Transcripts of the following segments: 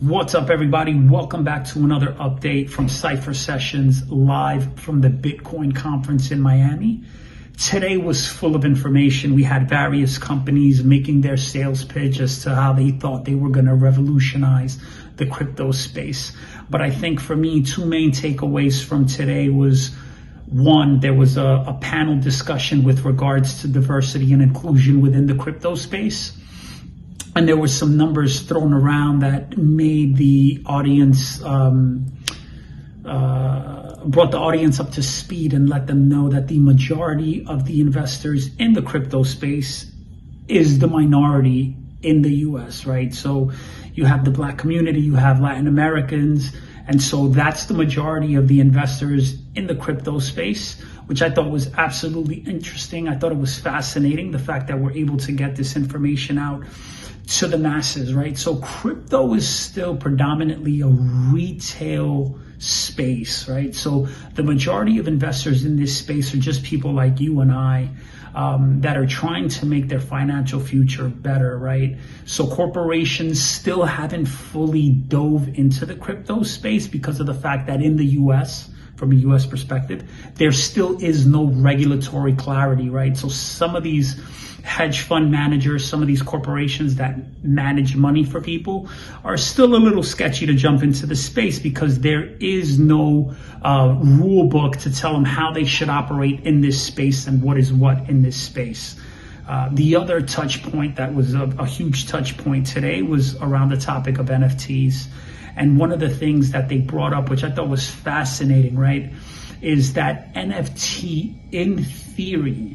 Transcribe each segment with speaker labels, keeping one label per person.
Speaker 1: What's up, everybody? Welcome back to another update from Cypher Sessions live from the Bitcoin conference in Miami. Today was full of information. We had various companies making their sales pitch as to how they thought they were going to revolutionize the crypto space. But I think for me, two main takeaways from today was, one, there was a panel discussion with regards to diversity and inclusion within the crypto space. And there were some numbers thrown around that made the audience, brought the audience up to speed and let them know that the majority of the investors in the crypto space is the minority in the US, right? So you have the Black community, you have Latin Americans, and so that's the majority of the investors in the crypto space, which I thought was absolutely interesting. I thought it was fascinating, the fact that we're able to get this information out to the masses, right? So crypto is still predominantly a retail space, right? So the majority of investors in this space are just people like you and I that are trying to make their financial future better, right? So corporations still haven't fully dove into the crypto space because of the fact that in the US, from a US perspective, there still is no regulatory clarity, right? So some of these hedge fund managers, some of these corporations that manage money for people are still a little sketchy to jump into the space because there is no rule book to tell them how they should operate in this space and what is what in this space. The other touch point that was a huge touch point today was around the topic of NFTs. And one of the things that they brought up, which I thought was fascinating, right, is that NFT in theory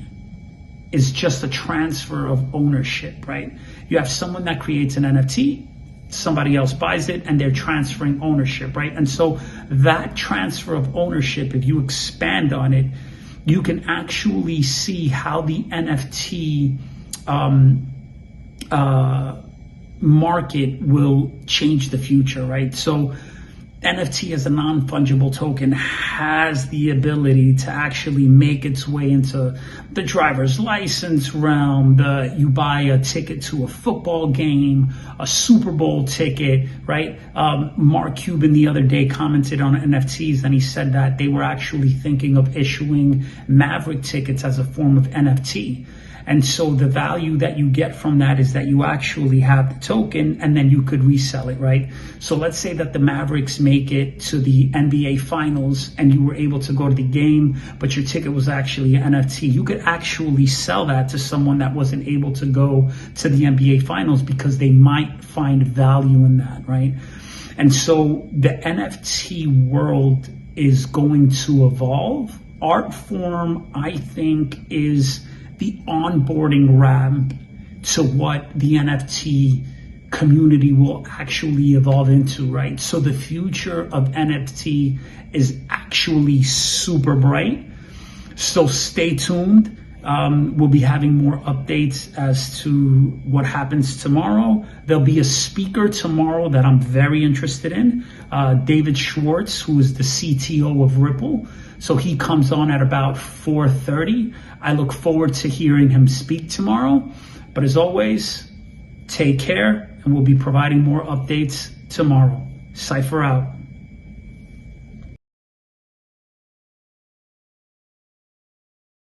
Speaker 1: is just a transfer of ownership, right? You have someone that creates an NFT, somebody else buys it, and they're transferring ownership, right? And so that transfer of ownership, if you expand on it, you can actually see how the NFT market will change the future, right? So NFT as a non-fungible token has the ability to actually make its way into the driver's license realm. You buy a ticket to a football game, a Super Bowl ticket, right? Mark Cuban the other day commented on NFTs and he said that they were actually thinking of issuing Maverick tickets as a form of NFT. And so the value that you get from that is that you actually have the token and then you could resell it, right? So let's say that the Mavericks make it to the NBA finals and you were able to go to the game, but your ticket was actually an NFT. You could actually sell that to someone that wasn't able to go to the NBA finals because they might find value in that, right? And so the NFT world is going to evolve. Art form, I think, is the onboarding ramp to what the NFT community will actually evolve into, right? So the future of NFT is actually super bright. So stay tuned. We'll be having more updates as to what happens tomorrow. There'll be a speaker tomorrow that I'm very interested in, David Schwartz, who is the CTO of Ripple. So he comes on at about 4:30. I look forward to hearing him speak tomorrow. But as always, take care, and we'll be providing more updates tomorrow. Cypher out.